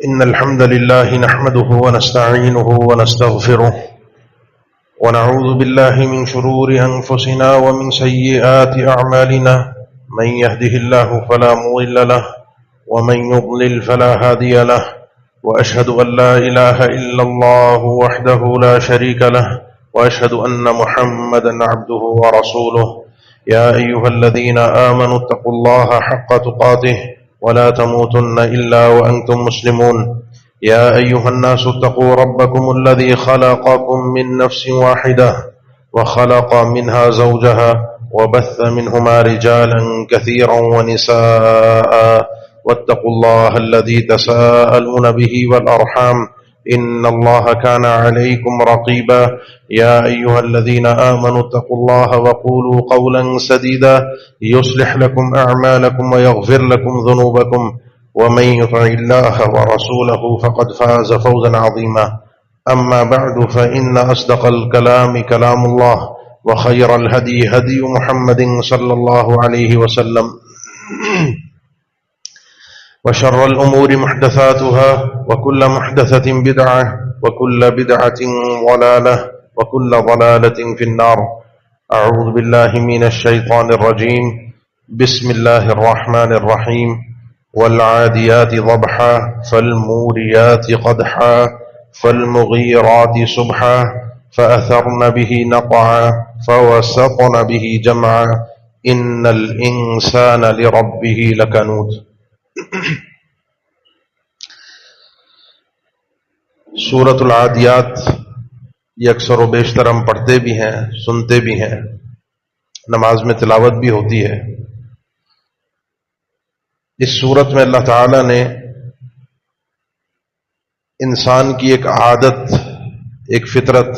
إن الحمد لله نحمده ونستعينه ونستغفره ونعوذ بالله من شرور أنفسنا ومن سيئات أعمالنا من يهده الله فلا مضل له ومن يضلل فلا هادي له وأشهد أن لا إله إلا الله وحده لا شريك له وأشهد أن محمدا عبده ورسوله يا أيها الذين آمنوا اتقوا الله حق تقاته ولا تموتن إلا وأنتم مسلمون يا أيها الناس اتقوا ربكم الذي خلقكم من نفس واحدة وخلق منها زوجها وبث منهما رجالا كثيرا ونساء واتقوا الله الذي تساءلون به والأرحام إن الله كان عليكم رقيبا يا أيها الذين آمنوا اتقوا الله وقولوا قولا سديدا يصلح لكم أعمالكم ويغفر لكم ذنوبكم ومن يطع الله ورسوله فقد فاز فوزا عظيما أما بعد فإن أصدق الكلام كلام الله وخير الهدي هدي محمد صلى الله عليه وسلم وشر الأمور محدثاتها وكل محدثة بدعة وكل بدعة ضلالة وكل ضلالة في النار أعوذ بالله من الشيطان الرجيم بسم الله الرحمن الرحيم والعاديات ضبحا فالموريات قدحا فالمغيرات صبحا فأثرن به نقعا فوسطن به جمعا إن الإنسان لربه لكنود. سورۃ العادیات یہ اکثر و بیشتر ہم پڑھتے بھی ہیں، سنتے بھی ہیں، نماز میں تلاوت بھی ہوتی ہے۔ اس سورت میں اللہ تعالی نے انسان کی ایک عادت، ایک فطرت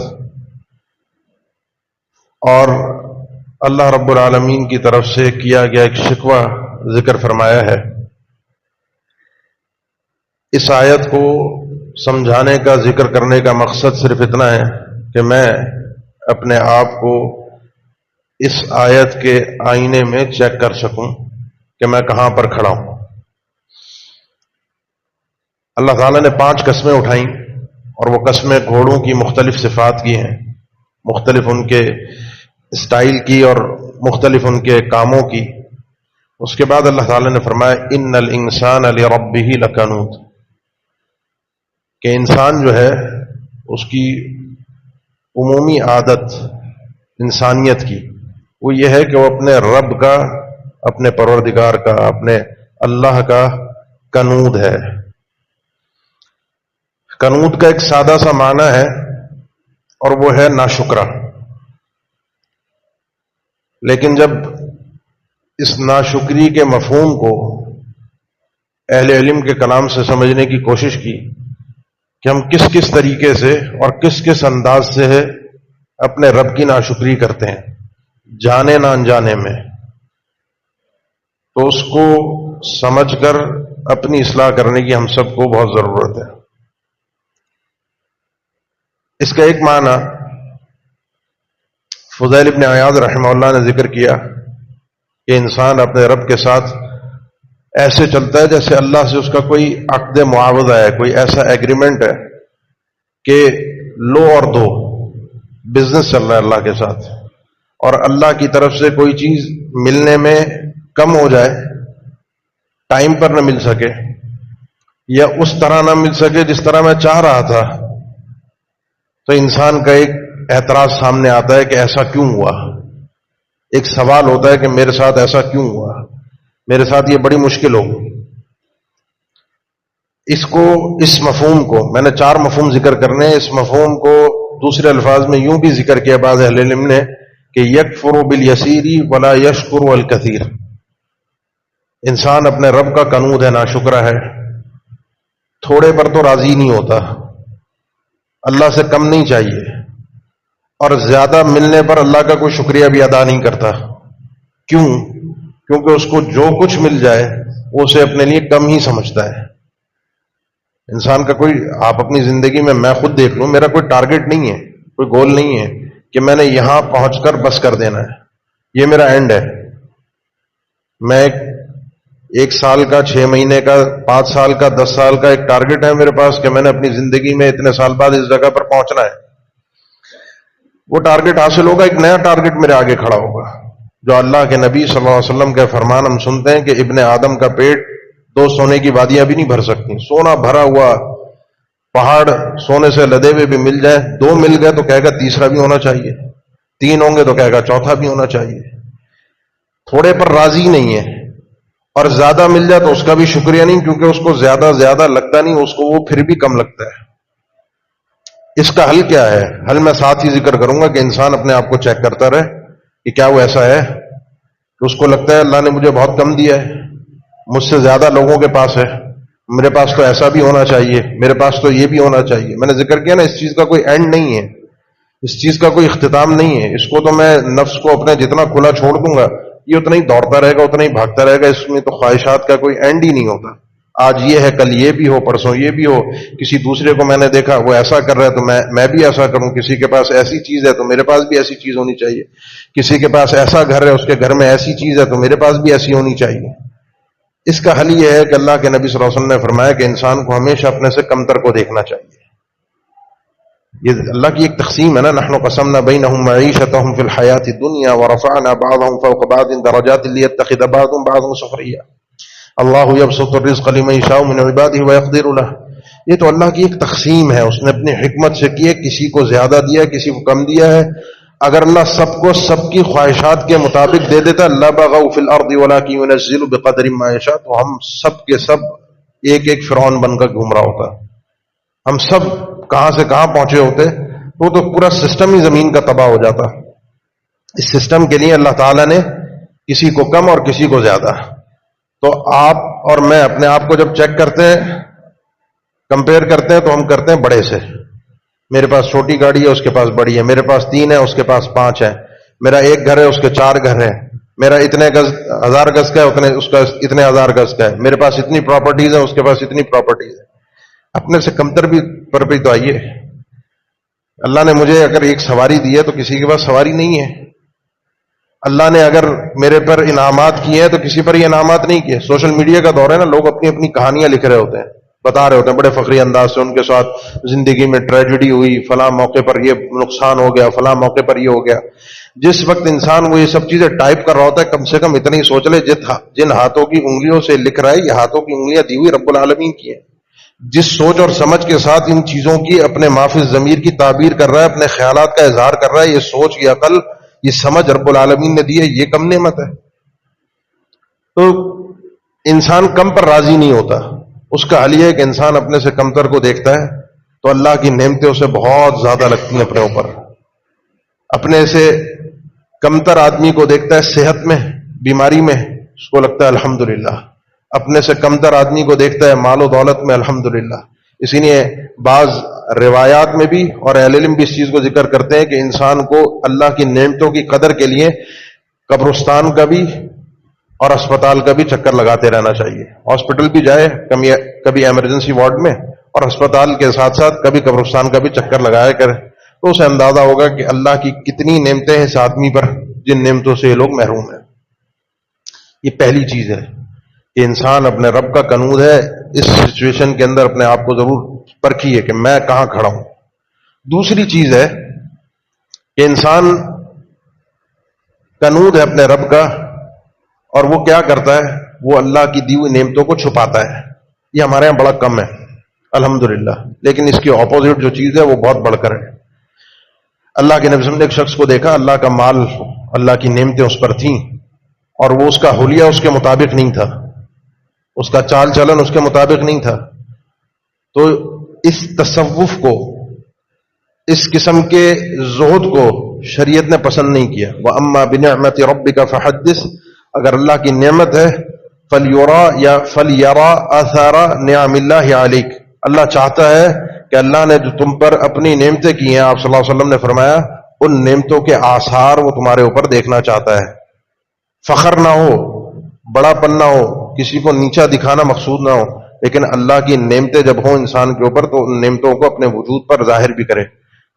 اور اللہ رب العالمین کی طرف سے کیا گیا ایک شکوہ ذکر فرمایا ہے۔ اس آیت کو سمجھانے کا، ذکر کرنے کا مقصد صرف اتنا ہے کہ میں اپنے آپ کو اس آیت کے آئینے میں چیک کر سکوں کہ میں کہاں پر کھڑا ہوں۔ اللہ تعالیٰ نے 5 قسمیں اٹھائیں اور وہ قسمیں گھوڑوں کی مختلف صفات کی ہیں، مختلف ان کے اسٹائل کی اور مختلف ان کے کاموں کی۔ اس کے بعد اللہ تعالیٰ نے فرمایا ان الانسان لربہ لکنود، کہ انسان جو ہے اس کی عمومی عادت انسانیت کی وہ یہ ہے کہ وہ اپنے رب کا، اپنے پروردگار کا، اپنے اللہ کا کنود ہے۔ کنود کا ایک سادہ سا معنی ہے اور وہ ہے ناشکرا، لیکن جب اس ناشکری کے مفہوم کو اہل علم کے کلام سے سمجھنے کی کوشش کی کہ ہم کس کس طریقے سے اور کس کس انداز سے اپنے رب کی ناشکری کرتے ہیں، جانے نہ انجانے میں، تو اس کو سمجھ کر اپنی اصلاح کرنے کی ہم سب کو بہت ضرورت ہے۔ اس کا ایک معنی فضیل ابن عیاض رحمہ اللہ نے ذکر کیا کہ انسان اپنے رب کے ساتھ ایسے چلتا ہے جیسے اللہ سے اس کا کوئی عقد معاوضہ ہے، کوئی ایسا ایگریمنٹ ہے کہ لو اور دو، بزنس چل رہا ہے اللہ کے ساتھ، اور اللہ کی طرف سے کوئی چیز ملنے میں کم ہو جائے، ٹائم پر نہ مل سکے یا اس طرح نہ مل سکے جس طرح میں چاہ رہا تھا، تو انسان کا ایک اعتراض سامنے آتا ہے کہ ایسا کیوں ہوا۔ ایک سوال ہوتا ہے کہ میرے ساتھ ایسا کیوں ہوا، میرے ساتھ یہ بڑی مشکل ہو۔ اس مفہوم کو میں نے 4 مفہوم ذکر کرنے ہیں۔ اس مفہوم کو دوسرے الفاظ میں یوں بھی ذکر کیا بعض اہل علم نے کہ یکفر بالیسیر ولا یشکر الکثیر، انسان اپنے رب کا کنود ہے، ناشکرا ہے، تھوڑے پر تو راضی نہیں ہوتا، اللہ سے کم نہیں چاہیے، اور زیادہ ملنے پر اللہ کا کوئی شکریہ بھی ادا نہیں کرتا۔ کیوں؟ کیونکہ اس کو جو کچھ مل جائے وہ اسے اپنے لیے کم ہی سمجھتا ہے۔ انسان کا کوئی، آپ اپنی زندگی میں خود دیکھ لوں، میرا کوئی ٹارگٹ نہیں ہے، کوئی گول نہیں ہے کہ میں نے یہاں پہنچ کر بس کر دینا ہے، یہ میرا اینڈ ہے۔ میں ایک 1 سال کا، 6 مہینے کا، 5 سال کا، 10 سال کا ایک ٹارگٹ ہے میرے پاس کہ میں نے اپنی زندگی میں اتنے سال بعد اس جگہ پر پہنچنا ہے. وہ ٹارگٹ حاصل ہوگا، ایک نیا ٹارگٹ میرے آگے کھڑا ہوگا. جو اللہ کے نبی صلی اللہ علیہ وسلم کا فرمان ہم سنتے ہیں کہ ابن آدم کا پیٹ 2 سونے کی وادیاں بھی نہیں بھر سکتی. سونا بھرا ہوا پہاڑ سونے سے لدے ہوئے بھی مل جائے، 2 مل گئے تو کہے گا تیسرا بھی ہونا چاہیے، 3 ہوں گے تو کہے گا چوتھا بھی ہونا چاہیے. تھوڑے پر راضی نہیں ہے، اور زیادہ مل جائے تو اس کا بھی شکریہ نہیں، کیونکہ اس کو زیادہ لگتا نہیں، اس کو وہ پھر بھی کم لگتا ہے. اس کا حل کیا ہے؟ حل میں ساتھ ہی ذکر کروں گا کہ انسان اپنے آپ کو چیک کرتا رہے کہ کیا وہ ایسا ہے کہ اس کو لگتا ہے اللہ نے مجھے بہت کم دیا ہے، مجھ سے زیادہ لوگوں کے پاس ہے، میرے پاس تو ایسا بھی ہونا چاہیے، میرے پاس تو یہ بھی ہونا چاہیے. میں نے ذکر کیا نا، اس چیز کا کوئی اینڈ نہیں ہے، اس چیز کا کوئی اختتام نہیں ہے. اس کو تو میں نفس کو اپنے جتنا کھلا چھوڑ دوں گا، یہ اتنا ہی دوڑتا رہے گا، اتنا ہی بھاگتا رہے گا. اس میں تو خواہشات کا کوئی اینڈ ہی نہیں ہوتا. آج یہ ہے، کل یہ بھی ہو، پرسوں یہ بھی ہو. کسی دوسرے کو میں نے دیکھا وہ ایسا کر رہا ہے تو میں بھی ایسا کروں. کسی کے پاس ایسی چیز ہے تو میرے پاس بھی ایسی چیز ہونی چاہیے. کسی کے پاس ایسا گھر ہے، اس کے گھر میں ایسی چیز ہے تو میرے پاس بھی ایسی ہونی چاہیے. اس کا حل یہ ہے کہ اللہ کے نبی صلی اللہ علیہ وسلم نے فرمایا کہ انسان کو ہمیشہ اپنے سے کمتر کو دیکھنا چاہیے. یہ اللہ کی ایک تقسیم ہے نا، نحن قسمنا بینہم معیشتہم فی الحیاۃ الدنیا ورفعنا بعضهم فوق بعض درجات لیتخذ بعضهم بعضا سخریا اللہ یبسط الرزق لمن یشاء من عباده ویقدر له. یہ تو اللہ کی ایک تقسیم ہے، اس نے اپنی حکمت سے کی ہے، کسی کو زیادہ دیا، کسی کو کم دیا ہے. اگر اللہ سب کو سب کی خواہشات کے مطابق دے دیتا لبغوا فی الارض ولکن ينزل بقدر ما یشاء، تو ہم سب کے سب ایک ایک فرعون بن کر گھوم رہا ہوتا. ہم سب کہاں سے کہاں پہنچے ہوتے، تو پورا سسٹم ہی زمین کا تباہ ہو جاتا. اس سسٹم کے لیے اللہ تعالیٰ نے کسی کو کم اور کسی کو زیادہ. تو آپ اور میں اپنے آپ کو جب چیک کرتے ہیں، کمپیئر کرتے ہیں، تو ہم کرتے ہیں بڑے سے. میرے پاس چھوٹی گاڑی ہے، اس کے پاس بڑی ہے. میرے پاس 3 ہے، اس کے پاس 5 ہے. میرا 1 گھر ہے، اس کے 4 گھر ہیں. میرا اتنے گز 1000 گز کا ہے، اس کا اتنے 1000 گز کا ہے. میرے پاس اتنی پراپرٹیز ہیں، اس کے پاس اتنی پراپرٹیز ہیں. اپنے سے کمتر بھی پر بھی تو آئیے. اللہ نے مجھے اگر ایک سواری دی ہے تو کسی کے پاس سواری نہیں ہے. اللہ نے اگر میرے پر انعامات کیے ہیں تو کسی پر یہ انعامات نہیں کیے. سوشل میڈیا کا دور ہے نا، لوگ اپنی اپنی کہانیاں لکھ رہے ہوتے ہیں، بتا رہے ہوتے ہیں بڑے فخری انداز سے ان کے ساتھ زندگی میں ٹریجڈی ہوئی، فلاں موقع پر یہ نقصان ہو گیا، فلاں موقع پر یہ ہو گیا. جس وقت انسان وہ یہ سب چیزیں ٹائپ کر رہا ہوتا ہے، کم سے کم اتنی سوچ لے جن ہاتھوں کی انگلیوں سے لکھ رہا ہے، یہ ہاتھوں کی انگلیاں دی ہوئی رب العالمین کی ہیں. جس سوچ اور سمجھ کے ساتھ ان چیزوں کی اپنے مافی ضمیر کی تعبیر کر رہا ہے، اپنے خیالات کا اظہار کر رہا ہے، یہ سوچ، یہ عقل، یہ سمجھ رب العالمین نے دی ہے، یہ کم نعمت ہے. تو انسان کم پر راضی نہیں ہوتا. اس کا حل یہ ہے کہ انسان اپنے سے کمتر کو دیکھتا ہے تو اللہ کی نعمتیں اسے بہت زیادہ لگتی ہیں اپنے اوپر. اپنے سے کمتر آدمی کو دیکھتا ہے صحت میں، بیماری میں، اس کو لگتا ہے الحمدللہ. اپنے سے کمتر آدمی کو دیکھتا ہے مال و دولت میں، الحمدللہ. اسی لیے بعض روایات میں بھی اور اہل علم بھی اس چیز کو ذکر کرتے ہیں کہ انسان کو اللہ کی نعمتوں کی قدر کے لیے قبرستان کا بھی اور اسپتال کا بھی چکر لگاتے رہنا چاہیے. ہاسپٹل بھی جائے کبھی ایمرجنسی وارڈ میں، اور اسپتال کے ساتھ ساتھ کبھی قبرستان کا بھی چکر لگایا کرے، تو اسے اندازہ ہوگا کہ اللہ کی کتنی نعمتیں ہیں اس آدمی پر جن نعمتوں سے یہ لوگ محروم ہیں. یہ پہلی چیز ہے کہ انسان اپنے رب کا کنود ہے. اس سچویشن کے اندر اپنے آپ کو ضرور پرکھیے کہ میں کہاں کھڑا ہوں. دوسری چیز ہے کہ انسان کنود ہے اپنے رب کا، اور وہ کیا کرتا ہے، وہ اللہ کی دی ہوئی نعمتوں کو چھپاتا ہے. یہ ہمارے یہاں بڑا کم ہے الحمدللہ، لیکن اس کی اپوزٹ جو چیز ہے وہ بہت بڑھ کر ہے. اللہ کے نبی صلی اللہ علیہ وسلم نے ایک شخص کو دیکھا، اللہ کا مال، اللہ کی نعمتیں اس پر تھیں، اور وہ اس کا حلیہ اس کے مطابق نہیں تھا، اس کا چال چلن اس کے مطابق نہیں تھا. تو اس تصوف کو، اس قسم کے زہد کو شریعت نے پسند نہیں کیا. وَأَمَّا بِنِعْمَةِ رَبِّكَ فَحَدِّثْ. اگر اللہ کی نعمت ہے فَلْيَرَا آثَارَ نِعَمِ اللَّهِ عَلَيْكَ. اللہ چاہتا ہے کہ اللہ نے جو تم پر اپنی نعمتیں کی ہیں، آپ صلی اللہ علیہ وسلم نے فرمایا ان نعمتوں کے آثار وہ تمہارے اوپر دیکھنا چاہتا ہے. فخر نہ ہو، بڑا پن نہ ہو، کسی کو نیچا دکھانا مقصود نہ ہو، لیکن اللہ کی نعمتیں جب ہوں انسان کے اوپر تو ان نعمتوں کو اپنے وجود پر ظاہر بھی کرے.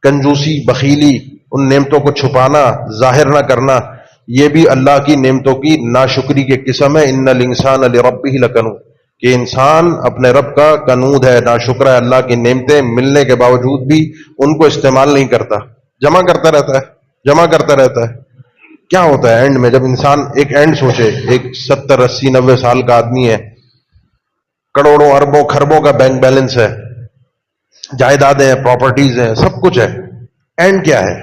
کنجوسی، بخیلی، ان نعمتوں کو چھپانا، ظاہر نہ کرنا، یہ بھی اللہ کی نعمتوں کی ناشکری کی قسم ہے. ان الانسان لربہ لکنود، کہ انسان اپنے رب کا کنود ہے، ناشکر ہے. اللہ کی نعمتیں ملنے کے باوجود بھی ان کو استعمال نہیں کرتا، جمع کرتا رہتا ہے، جمع کرتا رہتا ہے. کیا ہوتا ہے اینڈ میں؟ جب انسان ایک اینڈ سوچے، ایک 70 80 90 سال کا آدمی ہے، کروڑوں اربوں خربوں کا بینک بیلنس ہے، جائیدادیں ہیں، پراپرٹیز ہیں، سب کچھ ہے. اینڈ کیا ہے؟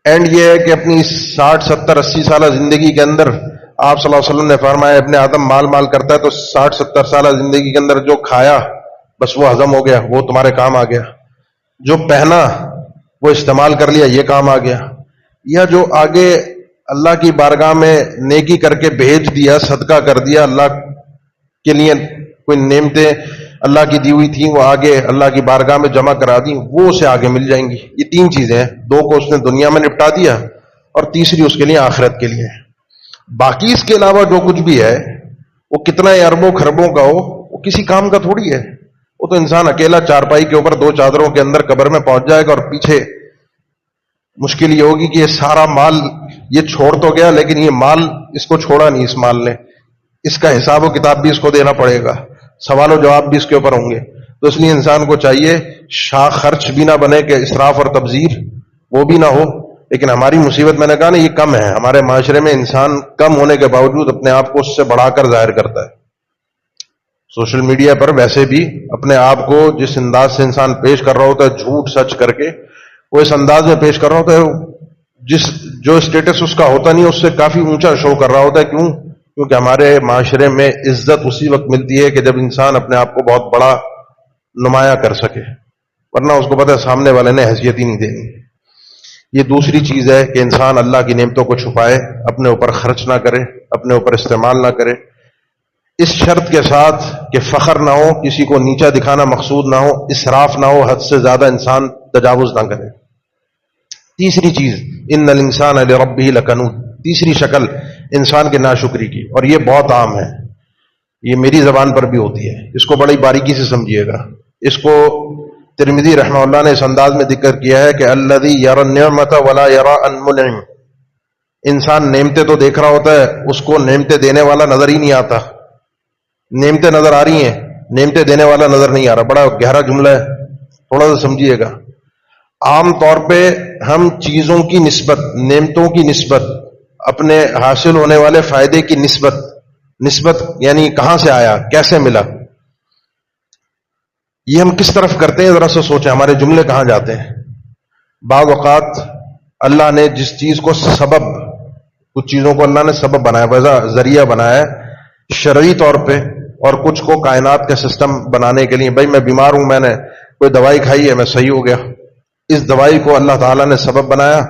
اینڈ یہ ہے کہ اپنی 60 70 80 سالہ زندگی کے اندر آپ صلی اللہ علیہ وسلم نے فرمایا ابن آدم مال مال کرتا ہے تو 60 70 سالہ زندگی کے اندر جو کھایا بس وہ ہضم ہو گیا، وہ تمہارے کام آ گیا. جو پہنا وہ استعمال کر لیا، یہ کام آ گیا. یا جو آگے اللہ کی بارگاہ میں نیکی کر کے بھیج دیا، صدقہ کر دیا، اللہ کے لیے کوئی نعمتیں اللہ کی دی ہوئی تھیں وہ آگے اللہ کی بارگاہ میں جمع کرا دی، وہ اسے آگے مل جائیں گی. یہ 3 چیزیں ہیں، 2 کو اس نے دنیا میں نپٹا دیا اور تیسری اس کے لیے آخرت کے لیے. باقی اس کے علاوہ جو کچھ بھی ہے وہ کتنا ہی اربوں خربوں کا ہو، وہ کسی کام کا تھوڑی ہے. وہ تو انسان اکیلا چارپائی کے اوپر 2 چادروں کے اندر قبر میں پہنچ جائے گا اور پیچھے مشکل یہ ہوگی کہ یہ سارا مال یہ چھوڑ تو گیا لیکن یہ مال اس کو چھوڑا نہیں. اس مال نے، اس کا حساب و کتاب بھی اس کو دینا پڑے گا، سوال و جواب بھی اس کے اوپر ہوں گے. تو اس لیے انسان کو چاہیے شاہ خرچ بھی نہ بنے کہ اسراف اور تبذیر وہ بھی نہ ہو. لیکن ہماری مصیبت میں نے کہا نا یہ کم ہے. ہمارے معاشرے میں انسان کم ہونے کے باوجود اپنے آپ کو اس سے بڑھا کر ظاہر کرتا ہے. سوشل میڈیا پر ویسے بھی اپنے آپ کو جس انداز سے انسان پیش کر رہا ہوتا ہے، جھوٹ سچ کر کے وہ اس انداز میں پیش کر رہا ہوتا ہے جو اسٹیٹس اس کا ہوتا نہیں اس سے کافی اونچا شو کر رہا ہوتا ہے. کیوں؟ کیونکہ ہمارے معاشرے میں عزت اسی وقت ملتی ہے کہ جب انسان اپنے آپ کو بہت بڑا نمایاں کر سکے، ورنہ اس کو پتہ ہے سامنے والے نے حیثیت ہی نہیں دینی. یہ دوسری چیز ہے کہ انسان اللہ کی نعمتوں کو چھپائے، اپنے اوپر خرچ نہ کرے، اپنے اوپر استعمال نہ کرے، اس شرط کے ساتھ کہ فخر نہ ہو، کسی کو نیچا دکھانا مقصود نہ ہو، اسراف نہ ہو، حد سے زیادہ انسان تجاوز نہ کرے. تیسری چیز ان الانسان لربہ لکنود، تیسری شکل انسان کے ناشکری کی، اور یہ بہت عام ہے، یہ میری زبان پر بھی ہوتی ہے. اس کو بڑی باریکی سے سمجھیے گا. اس کو ترمذی رحمہ اللہ نے اس انداز میں ذکر کیا ہے کہ الذی یری النعمۃ ولا یری المنعم. انسان نعمتیں تو دیکھ رہا ہوتا ہے، اس کو نعمتیں دینے والا نظر ہی نہیں آتا. نعمتیں نظر آ رہی ہیں، نعمتیں دینے والا نظر نہیں آ رہا. بڑا گہرا جملہ ہے، تھوڑا سا سمجھیے گا. عام طور پہ ہم چیزوں کی نسبت، نعمتوں کی نسبت، اپنے حاصل ہونے والے فائدے کی نسبت یعنی کہاں سے آیا، کیسے ملا، یہ ہم کس طرف کرتے ہیں ذرا سا سوچیں. ہمارے جملے کہاں جاتے ہیں؟ بعض اوقات اللہ نے جس چیز کو سبب، کچھ چیزوں کو اللہ نے سبب بنایا، وجہ ذریعہ بنایا ہے شرعی طور پہ، اور کچھ کو کائنات کا سسٹم بنانے کے لیے. بھائی میں بیمار ہوں، میں نے کوئی دوائی کھائی ہے، میں صحیح ہو گیا. اس دوائی کو اللہ تعالیٰ نے سبب بنایا،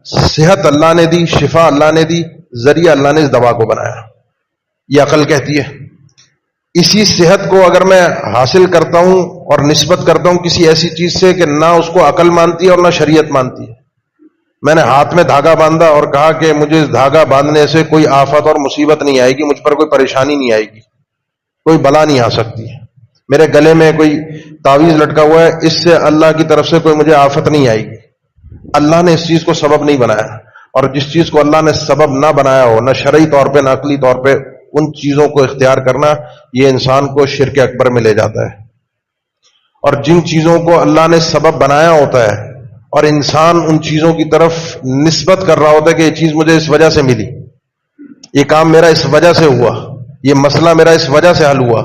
صحت اللہ نے دی، شفا اللہ نے دی، ذریعہ اللہ نے اس دوا کو بنایا. یہ عقل کہتی ہے. اسی صحت کو اگر میں حاصل کرتا ہوں اور نسبت کرتا ہوں کسی ایسی چیز سے کہ نہ اس کو عقل مانتی ہے اور نہ شریعت مانتی ہے. میں نے ہاتھ میں دھاگا باندھا اور کہا کہ مجھے اس دھاگا باندھنے سے کوئی آفت اور مصیبت نہیں آئے گی، مجھ پر کوئی پریشانی نہیں آئے گی، کوئی بلا نہیں آ سکتی. میرے گلے میں کوئی تعویذ لٹکا ہوا ہے، اس سے اللہ کی طرف سے کوئی مجھے آفت نہیں آئے گی. اللہ نے اس چیز کو سبب نہیں بنایا. اور جس چیز کو اللہ نے سبب نہ بنایا ہو، نہ شرعی طور پہ نہ عقلی طور پہ، ان چیزوں کو اختیار کرنا یہ انسان کو شرک اکبر میں لے جاتا ہے. اور جن چیزوں کو اللہ نے سبب بنایا ہوتا ہے اور انسان ان چیزوں کی طرف نسبت کر رہا ہوتا ہے کہ یہ چیز مجھے اس وجہ سے ملی، یہ کام میرا اس وجہ سے ہوا، یہ مسئلہ میرا اس وجہ سے حل ہوا،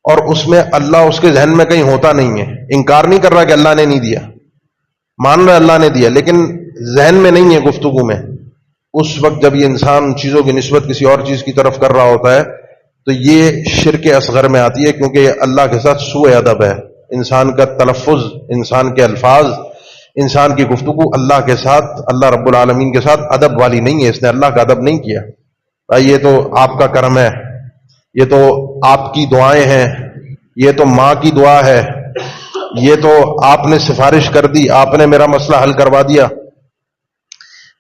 اور اس میں اللہ اس کے ذہن میں کہیں ہوتا نہیں ہے. انکار نہیں کر رہا کہ اللہ نے نہیں دیا، مان رہا اللہ نے دیا، لیکن ذہن میں نہیں ہے، گفتگو میں. اس وقت جب یہ انسان چیزوں کی نسبت کسی اور چیز کی طرف کر رہا ہوتا ہے تو یہ شرک اصغر میں آتی ہے، کیونکہ یہ اللہ کے ساتھ سوء ادب ہے. انسان کا تلفظ، انسان کے الفاظ، انسان کی گفتگو اللہ کے ساتھ، اللہ رب العالمین کے ساتھ ادب والی نہیں ہے. اس نے اللہ کا ادب نہیں کیا. بھائی یہ تو آپ کا کرم ہے، یہ تو آپ کی دعائیں ہیں، یہ تو ماں کی دعا ہے، یہ تو آپ نے سفارش کر دی، آپ نے میرا مسئلہ حل کروا دیا.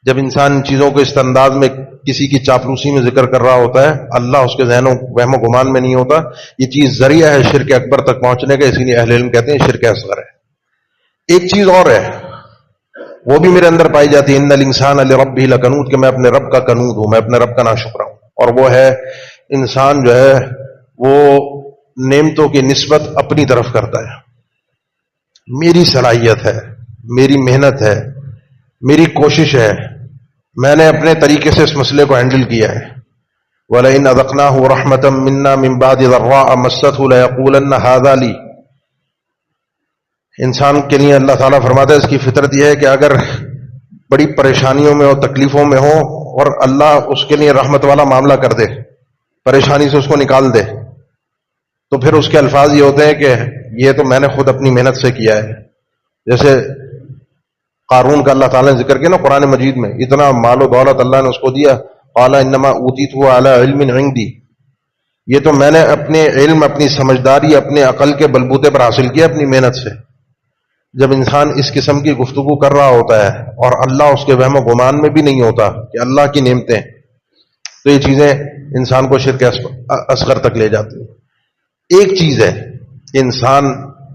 جب انسان چیزوں کو اس انداز میں کسی کی چاپلوسی میں ذکر کر رہا ہوتا ہے، اللہ اس کے ذہن و وہم و گمان میں نہیں ہوتا. یہ چیز ذریعہ ہے شرک اکبر تک پہنچنے کا، اسی لیے اہل علم کہتے ہیں شرک اصغر ہے. ایک چیز اور ہے، وہ بھی میرے اندر پائی جاتی ہے. ان الانسان لربہ لکنود، کہ میں اپنے رب کا کنود ہوں، میں اپنے رب کا ناشکر ہوں. اور وہ ہے انسان جو ہے وہ نعمتوں کی نسبت اپنی طرف کرتا ہے. میری صلاحیت ہے، میری محنت ہے، میری کوشش ہے، میں نے اپنے طریقے سے اس مسئلے کو ہینڈل کیا ہے. وَلَئِنْ أَذَقْنَاهُ رَحْمَةً مِنَّا مِنْ بَعْدِ ضَرَّاءَ مَسَّتْهُ لَيَقُولَنَّ هَذَا لِي. انسان کے لیے اللہ تعالیٰ فرماتا ہے اس کی فطرت یہ ہے کہ اگر بڑی پریشانیوں میں ہو، تکلیفوں میں ہو، اور اللہ اس کے لیے رحمت والا معاملہ کر دے، پریشانی سے اس کو نکال دے، تو پھر اس کے الفاظ یہ ہوتے ہیں کہ یہ تو میں نے خود اپنی محنت سے کیا ہے. جیسے قارون کا اللہ تعالیٰ نے ذکر کیا نا قرآن مجید میں، اتنا مال و دولت اللہ نے اس کو دیا. قال انما اوتیتہ علی علم عندی، یہ تو میں نے اپنے علم، اپنی سمجھداری، اپنے عقل کے بلبوتے پر حاصل کیا اپنی محنت سے. جب انسان اس قسم کی گفتگو کر رہا ہوتا ہے اور اللہ اس کے وہم و گمان میں بھی نہیں ہوتا کہ اللہ کی نعمتیں، تو یہ چیزیں انسان کو شرک اصغر تک لے جاتی ہیں. ایک چیز ہے کہ انسان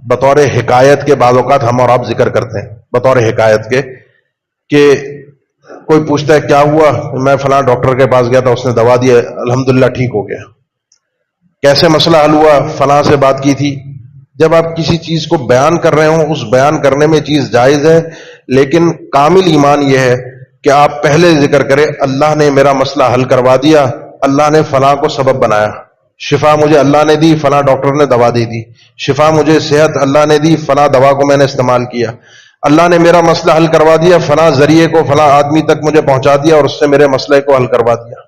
بطور حکایت کے بعض اوقات ہم اور آپ ذکر کرتے ہیں، بطور حکایت کے، کہ کوئی پوچھتا ہے کیا ہوا، میں فلاں ڈاکٹر کے پاس گیا تھا، اس نے دوا دی، الحمدللہ ٹھیک ہو گیا. کیسے مسئلہ حل ہوا، فلاں سے بات کی تھی. جب آپ کسی چیز کو بیان کر رہے ہوں، اس بیان کرنے میں چیز جائز ہے، لیکن کامل ایمان یہ ہے کہ آپ پہلے ذکر کریں اللہ نے میرا مسئلہ حل کروا دیا، اللہ نے فلاں کو سبب بنایا، شفا مجھے اللہ نے دی، فلاں ڈاکٹر نے دوا دے دی، شفا مجھے صحت اللہ نے دی، فلاں دوا کو میں نے استعمال کیا، اللہ نے میرا مسئلہ حل کروا دیا، فلاں ذریعے کو فلاں آدمی تک مجھے پہنچا دیا اور اس سے میرے مسئلے کو حل کروا دیا.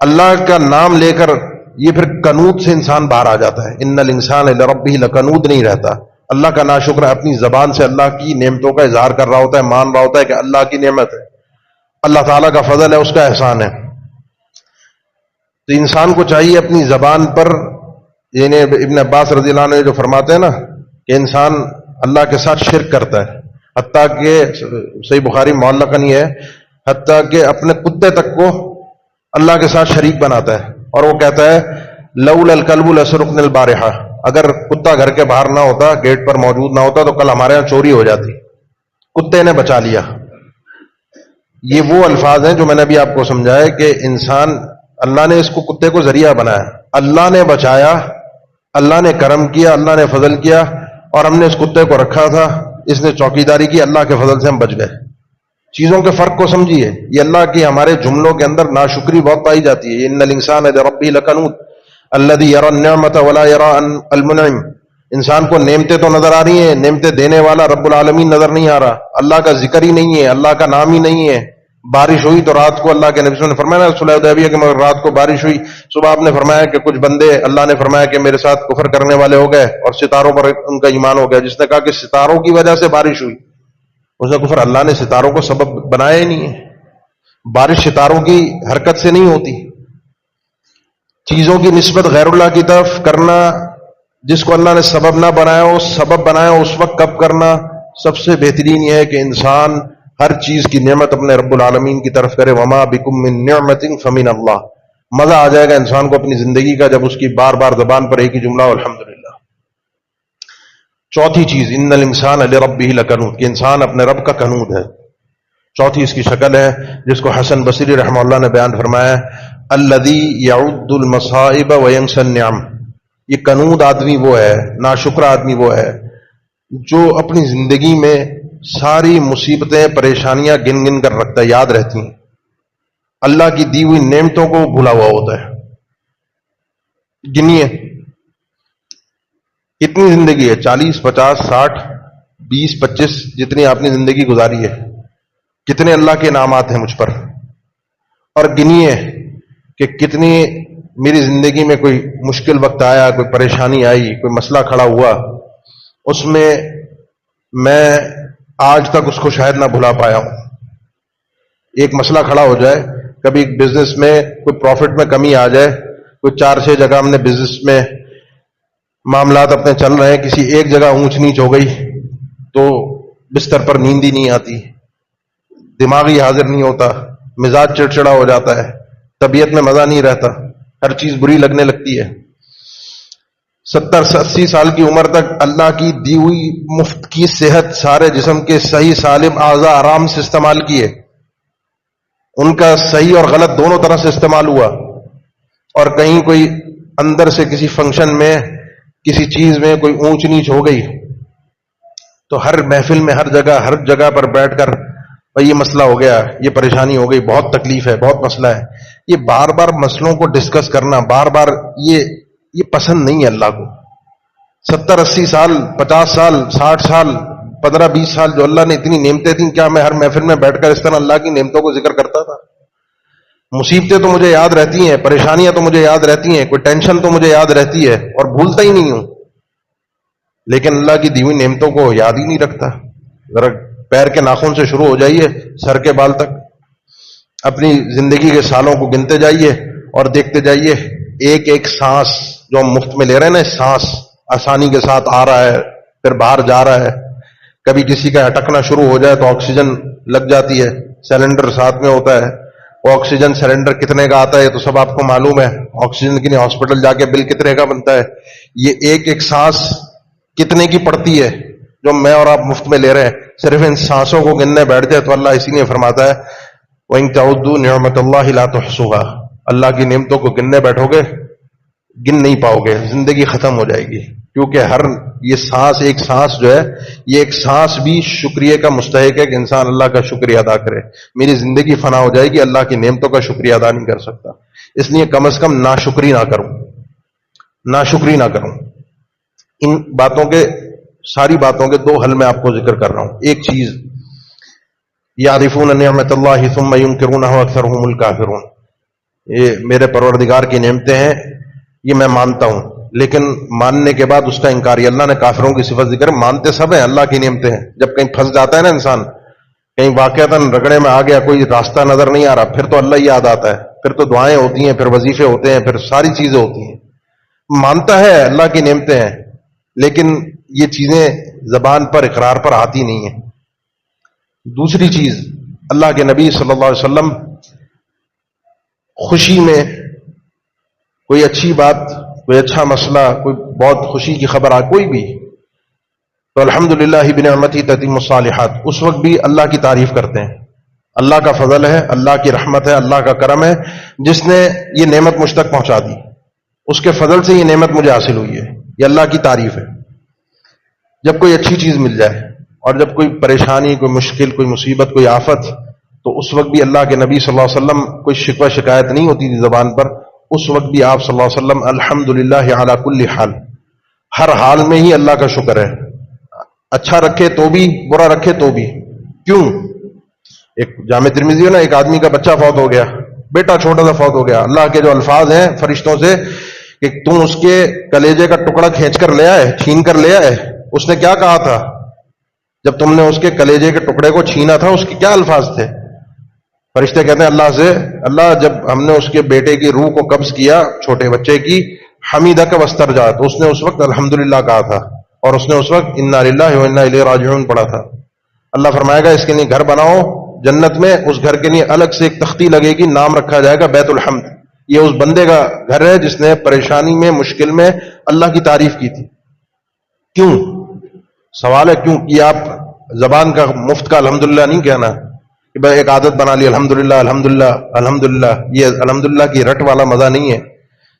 اللہ کا نام لے کر یہ پھر قنوت سے انسان باہر آ جاتا ہے. ان الانسان لربہ لکنود نہیں رہتا، اللہ کا ناشکر اپنی زبان سے اللہ کی نعمتوں کا اظہار کر رہا ہوتا ہے، مان رہا ہوتا ہے کہ اللہ کی نعمت ہے، اللہ تعالیٰ کا فضل ہے، اس کا احسان ہے. تو انسان کو چاہیے اپنی زبان پر، یعنی ابن عباس رضی اللہ عنہ جو فرماتے ہیں نا کہ انسان اللہ کے ساتھ شرک کرتا ہے، حتیٰ کہ صحیح بخاری معلقاً یہ ہے، حتیٰ کہ اپنے کتے تک کو اللہ کے ساتھ شریک بناتا ہے. اور وہ کہتا ہے لولا الکلب لسرقنا البارحہ، اگر کتا گھر کے باہر نہ ہوتا، گیٹ پر موجود نہ ہوتا، تو کل ہمارے یہاں چوری ہو جاتی، کتے نے بچا لیا. یہ وہ الفاظ ہیں جو میں نے ابھی آپ کو سمجھایا کہ انسان، اللہ نے اس کو کتے کو ذریعہ بنایا، اللہ نے بچایا، اللہ نے کرم کیا، اللہ نے فضل کیا، اور ہم نے اس کتے کو رکھا تھا، اس نے چوکیداری کی، اللہ کے فضل سے ہم بچ گئے. چیزوں کے فرق کو سمجھیے. یہ اللہ کی ہمارے جملوں کے اندر ناشکری بہت پائی جاتی ہے. ان الانسان لربہ لکنود الذی یری النعمۃ ولا یری المنعم. انسان کو نعمتیں تو نظر آ رہی ہیں، نعمتیں دینے والا رب العالمین نظر نہیں آ رہا، اللہ کا ذکر ہی نہیں ہے، اللہ کا نام ہی نہیں ہے. بارش ہوئی تو رات کو اللہ کے نبی صلی اللہ علیہ وسلم نے فرمایا نا صلح حدیبیہ کہ مگر رات کو بارش ہوئی، صبح آپ نے فرمایا کہ کچھ بندے اللہ نے فرمایا کہ میرے ساتھ کفر کرنے والے ہو گئے اور ستاروں پر ان کا ایمان ہو گیا. جس نے کہا کہ ستاروں کی وجہ سے بارش ہوئی، اس نے کفر، اللہ نے ستاروں کو سبب بنایا ہی نہیں ہے. بارش ستاروں کی حرکت سے نہیں ہوتی. چیزوں کی نسبت غیر اللہ کی طرف کرنا، جس کو اللہ نے سبب نہ بنایا ہو، سبب بنایا ہو، اس وقت کب کرنا. سب سے بہترین یہ ہے کہ انسان ہر چیز کی نعمت اپنے رب العالمین کی طرف کرے. وما بکم من نعمت فمن اللہ. مزہ آ جائے گا انسان کو اپنی زندگی کا جب اس کی بار بار زبان پر ایک ہی جملہ الحمدللہ. چوتھی چیز ان الانسان لربہ لکنود، کہ انسان اپنے رب کا کنود ہے. چوتھی اس کی شکل ہے جس کو حسن بصری رحمہ اللہ نے بیان فرمایا الذی یعد المصائب وینسی النعم. یہ کنود آدمی وہ ہے، ناشکر آدمی وہ ہے جو اپنی زندگی میں ساری مصیبتیں پریشانیاں گن گن کر رکھتا ہے، یاد رہتی ہیں. اللہ کی دی ہوئی نعمتوں کو بھولا ہوا ہوتا ہے. گنیے کتنی زندگی ہے، 40 50 60 20 25 جتنی آپ نے زندگی گزاری ہے، کتنے اللہ کے انعامات ہیں مجھ پر. اور گنیے کہ کتنی میری زندگی میں کوئی مشکل وقت آیا، کوئی پریشانی آئی، کوئی مسئلہ کھڑا ہوا، اس میں میں آج تک اس کو شاید نہ بھلا پایا ہوں. ایک مسئلہ کھڑا ہو جائے، کبھی بزنس میں کوئی پروفٹ میں کمی آ جائے، کوئی 4-6 جگہ ہم نے بزنس میں معاملات اپنے چل رہے ہیں، کسی ایک جگہ اونچ نیچ ہو گئی تو بستر پر نیند ہی نہیں آتی، دماغی حاضر نہیں ہوتا، مزاج چڑچڑا ہو جاتا ہے، طبیعت میں مزہ نہیں رہتا، ہر چیز بری لگنے لگتی ہے. 70-80 سال کی عمر تک اللہ کی دی ہوئی مفت کی صحت سارے جسم کے صحیح سالم اعضاء آرام سے استعمال کیے، ان کا صحیح اور غلط دونوں طرح سے استعمال ہوا، اور کہیں کوئی اندر سے کسی فنکشن میں کسی چیز میں کوئی اونچ نیچ ہو گئی تو ہر محفل میں ہر جگہ پر بیٹھ کر بھائی یہ مسئلہ ہو گیا، یہ پریشانی ہو گئی، بہت تکلیف ہے، بہت مسئلہ ہے، یہ بار بار مسئلوں کو ڈسکس کرنا بار بار یہ پسند نہیں ہے اللہ کو۔ 70-80 سال 50 سال 60 سال 15-20 سال جو اللہ نے اتنی نعمتیں تھیں، کیا میں ہر محفل میں بیٹھ کر اس طرح اللہ کی نعمتوں کو ذکر کرتا تھا؟ مصیبتیں تو مجھے یاد رہتی ہیں، پریشانیاں تو مجھے یاد رہتی ہیں، کوئی ٹینشن تو مجھے یاد رہتی ہے اور بھولتا ہی نہیں ہوں، لیکن اللہ کی دی ہوئی نعمتوں کو یاد ہی نہیں رکھتا۔ ذرا پیر کے ناخن سے شروع ہو جائیے سر کے بال تک، اپنی زندگی کے سالوں کو گنتے جائیے اور دیکھتے جائیے ایک ایک سانس جو ہم مفت میں لے رہے ہیں نا، سانس آسانی کے ساتھ آ رہا ہے پھر باہر جا رہا ہے، کبھی کسی کا اٹکنا شروع ہو جائے تو آکسیجن لگ جاتی ہے، سلنڈر ساتھ میں ہوتا ہے، وہ آکسیجن سلنڈر کتنے کا آتا ہے تو سب آپ کو معلوم ہے، آکسیجن کے لیے ہاسپٹل جا کے بل کتنے کا بنتا ہے، یہ ایک ایک سانس کتنے کی پڑتی ہے جو میں اور آپ مفت میں لے رہے ہیں، صرف ان سانسوں کو گننے بیٹھ جائے تو اللہ اسی لیے فرماتا ہے وَإِن تَعُدُّوا نِعْمَةَ اللَّهِ لَا تُحْصُوهَا، اللہ کی نعمتوں کو گننے بیٹھو گے گن نہیں پاؤ گے، زندگی ختم ہو جائے گی، کیونکہ ہر یہ سانس ایک سانس جو ہے یہ ایک سانس بھی شکریہ کا مستحق ہے کہ انسان اللہ کا شکریہ ادا کرے۔ میری زندگی فنا ہو جائے گی، اللہ کی نعمتوں کا شکریہ ادا نہیں کر سکتا، اس لیے کم از کم ناشکری نہ کروں۔ ان باتوں کے ساری باتوں کے دو حل میں آپ کو ذکر کر رہا ہوں۔ ایک چیز یعرفون نعمت اللہ ثم ینکرونہ واکثرهم الکافرون، یہ میرے پروردگار کی نعمتیں ہیں، یہ میں مانتا ہوں، لیکن ماننے کے بعد اس کا انکاری، اللہ نے کافروں کی صفت ذکر، مانتے سب ہیں اللہ کی نعمتیں ہیں، جب کہیں پھنس جاتا ہے نا انسان، کہیں واقعتاً رگڑے میں آ گیا، کوئی راستہ نظر نہیں آ رہا، پھر تو اللہ یاد آتا ہے، پھر تو دعائیں ہوتی ہیں، پھر وظیفے ہوتے ہیں، پھر ساری چیزیں ہوتی ہیں، مانتا ہے اللہ کی نعمتیں ہیں، لیکن یہ چیزیں زبان پر اقرار پر آتی نہیں ہیں۔ دوسری چیز، اللہ کے نبی صلی اللہ علیہ وسلم خوشی میں کوئی اچھی بات، کوئی اچھا مسئلہ، کوئی بہت خوشی کی خبر آ کوئی بھی تو الحمدللہ بنعمتہ تتم الصالحات، اس وقت بھی اللہ کی تعریف کرتے ہیں، اللہ کا فضل ہے، اللہ کی رحمت ہے، اللہ کا کرم ہے جس نے یہ نعمت مجھ تک پہنچا دی، اس کے فضل سے یہ نعمت مجھے حاصل ہوئی ہے، یہ اللہ کی تعریف ہے۔ جب کوئی اچھی چیز مل جائے اور جب کوئی پریشانی، کوئی مشکل، کوئی مصیبت، کوئی آفت، تو اس وقت بھی اللہ کے نبی صلی اللہ علیہ وسلم کوئی شکوہ شکایت نہیں ہوتی تھی زبان پر، اس وقت بھی آپ صلی اللہ علیہ وسلم الحمدللہ علی کل حال، ہر حال میں ہی اللہ کا شکر ہے، اچھا رکھے تو بھی برا رکھے تو بھی۔ کیوں؟ ایک جامع ترمذی ہے نا، ایک آدمی کا بچہ فوت ہو گیا، بیٹا چھوٹا سا فوت ہو گیا، اللہ کے جو الفاظ ہیں فرشتوں سے کہ تم اس کے کلیجے کا ٹکڑا کھینچ کر لے آئے، چھین کر لے آئے، اس نے کیا کہا تھا جب تم نے اس کے کلیجے کے ٹکڑے کو چھینا تھا، اس کے کیا الفاظ تھے؟ فرشتے کہتے ہیں اللہ سے، اللہ جب ہم نے اس کے بیٹے کی روح کو قبض کیا، چھوٹے بچے کی، حمیدک واسترجع، تو اس نے اس وقت الحمدللہ کہا تھا، اور اس نے اس وقت انا للہ و انا الیہ راجعون پڑھا تھا۔ اللہ فرمائے گا اس کے لیے گھر بناؤ جنت میں، اس گھر کے لیے الگ سے ایک تختی لگے گی، نام رکھا جائے گا بیت الحمد، یہ اس بندے کا گھر ہے جس نے پریشانی میں، مشکل میں اللہ کی تعریف کی تھی۔ کیوں؟ سوال ہے کیوں؟ کہ آپ زبان کا مفت کا الحمدللہ نہیں کہنا کہ بھائی ایک عادت بنا لی الحمدللہ الحمدللہ الحمدللہ، یہ الحمدللہ کی رٹ والا مزہ نہیں ہے۔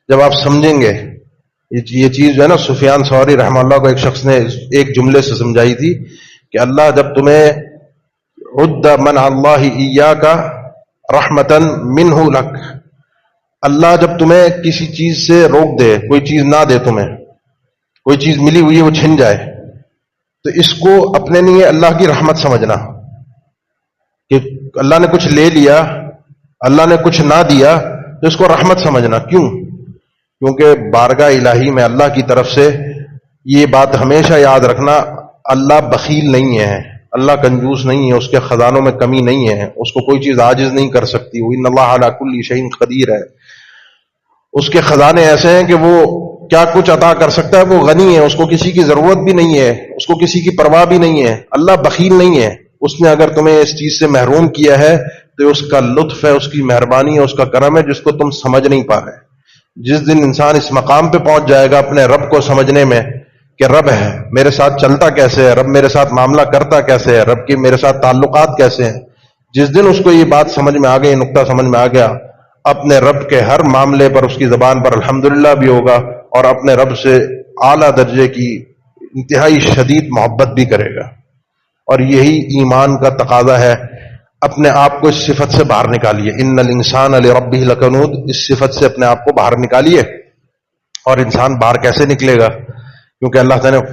جب آپ سمجھیں گے یہ چیز جو ہے نا، سفیان ثوری رحمہ اللہ کو ایک شخص نے ایک جملے سے سمجھائی تھی کہ اللہ جب تمہیں عد من اللہ ایاک رحمتا منہ لک، اللہ جب تمہیں کسی چیز سے روک دے، کوئی چیز نہ دے، تمہیں کوئی چیز ملی ہوئی ہے وہ چھن جائے، تو اس کو اپنے لیے اللہ کی رحمت سمجھنا کہ اللہ نے کچھ لے لیا، اللہ نے کچھ نہ دیا، تو اس کو رحمت سمجھنا۔ کیوں؟ کیونکہ بارگاہ الہی میں اللہ کی طرف سے یہ بات ہمیشہ یاد رکھنا، اللہ بخیل نہیں ہے، اللہ کنجوس نہیں ہے، اس کے خزانوں میں کمی نہیں ہے، اس کو کوئی چیز عاجز نہیں کر سکتی، وہ ان اللہ علی کل شیء قدیر ہے، اس کے خزانے ایسے ہیں کہ وہ کیا کچھ عطا کر سکتا ہے، وہ غنی ہے، اس کو کسی کی ضرورت بھی نہیں ہے، اس کو کسی کی پرواہ بھی نہیں ہے، اللہ بخیل نہیں ہے۔ اس نے اگر تمہیں اس چیز سے محروم کیا ہے تو اس کا لطف ہے، اس کی مہربانی ہے، اس کا کرم ہے جس کو تم سمجھ نہیں پا رہے۔ جس دن انسان اس مقام پہ پہنچ جائے گا اپنے رب کو سمجھنے میں کہ رب ہے، میرے ساتھ چلتا کیسے ہے، رب میرے ساتھ معاملہ کرتا کیسے ہے، رب کی میرے ساتھ تعلقات کیسے ہیں، جس دن اس کو یہ بات سمجھ میں آ گئی، نقطہ سمجھ میں آ گیا، اپنے رب کے ہر معاملے پر اس کی زبان پر الحمدللہ بھی ہوگا اور اپنے رب سے اعلیٰ درجے کی انتہائی شدید محبت بھی کرے گا. اور یہی ایمان کا تقاضا ہے. اپنے آپ کو اس صفت سے باہر نکالیے، ان الانسان لربہ لکنود، اس صفت سے اپنے آپ کو باہر نکالیے. اور انسان باہر کیسے نکلے گا؟ کیونکہ اللہ تعالیٰ نے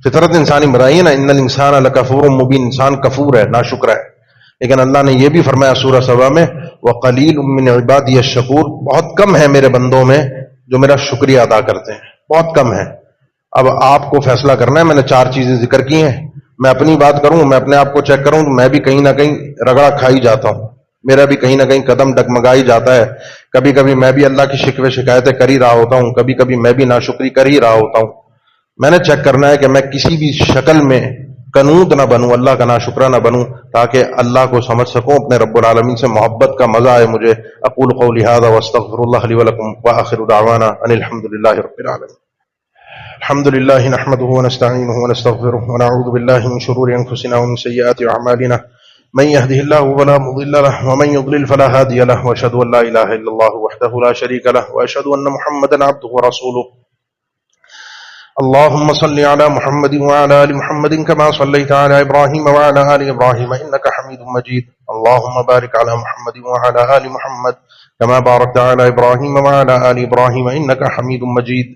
فطرت انسانی بنائی ہے نا، ان الانسان لکفور مبین، انسان کفور ہے، ناشکر ہے. لیکن اللہ نے یہ بھی فرمایا سورہ سبا میں وقلیل من عبادی الشکور، بہت کم ہے میرے بندوں میں جو میرا شکریہ ادا کرتے ہیں، بہت کم ہے. اب آپ کو فیصلہ کرنا ہے. میں نے 4 چیزیں ذکر کی ہیں. میں اپنی بات کروں، میں اپنے آپ کو چیک کروں تو میں بھی کہیں نہ کہیں رگڑا کھائی جاتا ہوں، میرا بھی کہیں نہ کہیں قدم ڈگمگائی جاتا ہے. کبھی کبھی میں بھی اللہ کی شکوے شکایتیں کر ہی رہا ہوتا ہوں، کبھی کبھی میں بھی ناشکری کر ہی رہا ہوتا ہوں. میں نے چیک کرنا ہے کہ میں کسی بھی شکل میں قنوط نہ بنوں، اللہ کا ناشکرہ نہ بنوں، تاکہ اللہ کو سمجھ سکوں، اپنے رب العالمین سے محبت کا مزہ آئے مجھے. اقول قولی ھذا واستغفر اللہ لی ولکم وآخر دعوانا ان الحمد للہ رب العالمین. الحمد للہ نحمده ونستعینه ونستغفره ونعوذ باللہ من شرور انفسنا ومن سیئات اعمالنا من يهده الله فلا مضل له ومن يضلل فلا هادي له واشهد ان لا اله الا الله وحده لا شريك له واشهد ان محمدا عبده ورسوله. اللهم صل على محمد وعلى ال محمد كما صليت على ابراهيم وعلى ال ابراهيم انك حميد مجيد. اللهم بارك على محمد وعلى ال محمد كما باركت على ابراهيم وعلى ال ابراهيم انك حميد مجيد.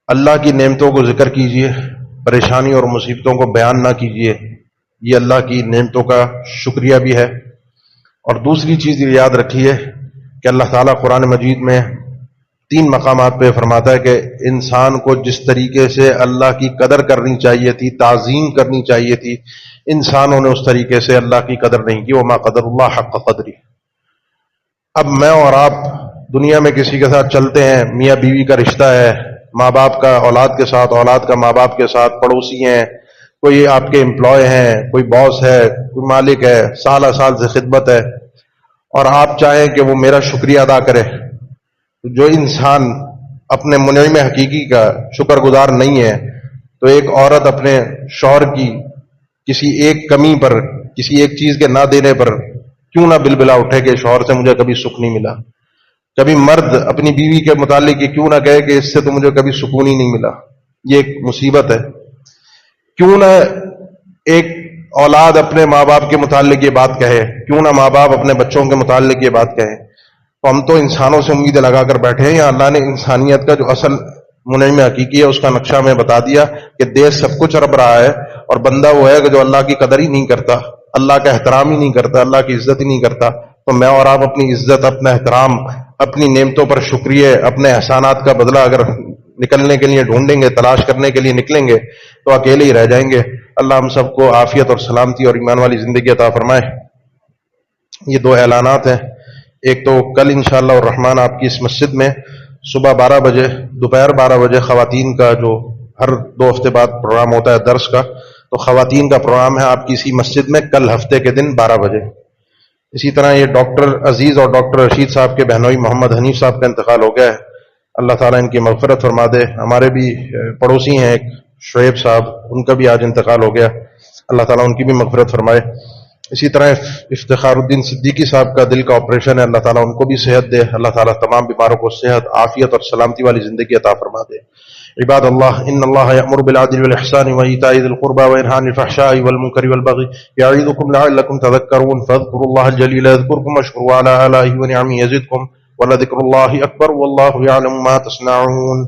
اللہ کی نعمتوں کو ذکر کیجئے، پریشانی اور مصیبتوں کو بیان نہ کیجئے. یہ اللہ کی نعمتوں کا شکریہ بھی ہے. اور دوسری چیز یہ یاد رکھیے کہ اللہ تعالیٰ قرآن مجید میں 3 مقامات پہ فرماتا ہے کہ انسان کو جس طریقے سے اللہ کی قدر کرنی چاہیے تھی، تعظیم کرنی چاہیے تھی، انسانوں نے اس طریقے سے اللہ کی قدر نہیں کی. وما قدر اللہ حق قدری. اب میں اور آپ دنیا میں کسی کے ساتھ چلتے ہیں، میاں بیوی کا رشتہ ہے، ماں باپ کا اولاد کے ساتھ، اولاد کا ماں باپ کے ساتھ، پڑوسی ہیں، کوئی آپ کے امپلائے ہیں، کوئی باس ہے، کوئی مالک ہے، سالہ سال سے خدمت ہے، اور آپ چاہیں کہ وہ میرا شکریہ ادا کرے. جو انسان اپنے منعم حقیقی کا شکر گزار نہیں ہے، تو ایک عورت اپنے شوہر کی کسی ایک کمی پر، کسی ایک چیز کے نہ دینے پر کیوں نہ بلبلا اٹھے کہ شوہر سے مجھے کبھی سکھ نہیں ملا. کبھی مرد اپنی بیوی کے متعلق یہ کیوں نہ کہے کہ اس سے تو مجھے کبھی سکون ہی نہیں ملا. یہ ایک مصیبت ہے. کیوں نہ ایک اولاد اپنے ماں باپ کے متعلق یہ بات کہے، کیوں نہ ماں باپ اپنے بچوں کے متعلق یہ بات کہے. تو ہم تو انسانوں سے امیدیں لگا کر بیٹھے ہیں، یا اللہ نے انسانیت کا جو اصل منعم حقیقی ہے اس کا نقشہ میں بتا دیا کہ دیش سب کچھ رب رہا ہے، اور بندہ وہ ہے کہ جو اللہ کی قدر ہی نہیں کرتا، اللہ کا احترام ہی نہیں کرتا، اللہ کی عزت ہی نہیں کرتا. تو میں اور آپ اپنی عزت، اپنا احترام، اپنی نعمتوں پر شکریہ، اپنے احسانات کا بدلہ اگر نکلنے کے لیے ڈھونڈیں گے، تلاش کرنے کے لیے نکلیں گے، تو اکیلے ہی رہ جائیں گے. اللہ ہم سب کو عافیت اور سلامتی اور ایمان والی زندگی عطا فرمائے. یہ 2 اعلانات ہیں. ایک تو کل انشاءاللہ الرحمن آپ کی اس مسجد میں صبح 12 بجے، دوپہر 12 بجے خواتین کا جو ہر 2 ہفتے بعد پروگرام ہوتا ہے درس کا، تو خواتین کا پروگرام ہے آپ کی اسی مسجد میں کل ہفتے کے دن 12 بجے. اسی طرح یہ ڈاکٹر عزیز اور ڈاکٹر رشید صاحب کے بہنوئی محمد حنیف صاحب کا انتقال ہو گیا ہے. اللہ تعالیٰ ان کی مغفرت فرما دے. ہمارے بھی پڑوسی ہیں ایک شعیب صاحب، ان کا بھی آج انتقال ہو گیا. اللہ تعالیٰ ان کی بھی مغفرت فرمائے. اسی طرح افتخار الدین صدیقی صاحب کا دل کا آپریشن ہے، اللہ تعالیٰ ان کو بھی صحت دے. اللہ تعالیٰ تمام بیماروں کو صحت، عافیت اور سلامتی والی زندگی عطا فرما دے. عباد اللہ ان اللہ یأمر بالعدل والإحسان وإیتاء ذی القربى وینہی عن الفحشاء والمنکر والبغی یعظکم لعلکم تذکرون فاذکروا اللہ الجلیل یذکرکم واشکروا علی آلائہ ونعمہ یزدکم ولذکر اللہ اکبر واللہ یعلم ما تصنعون.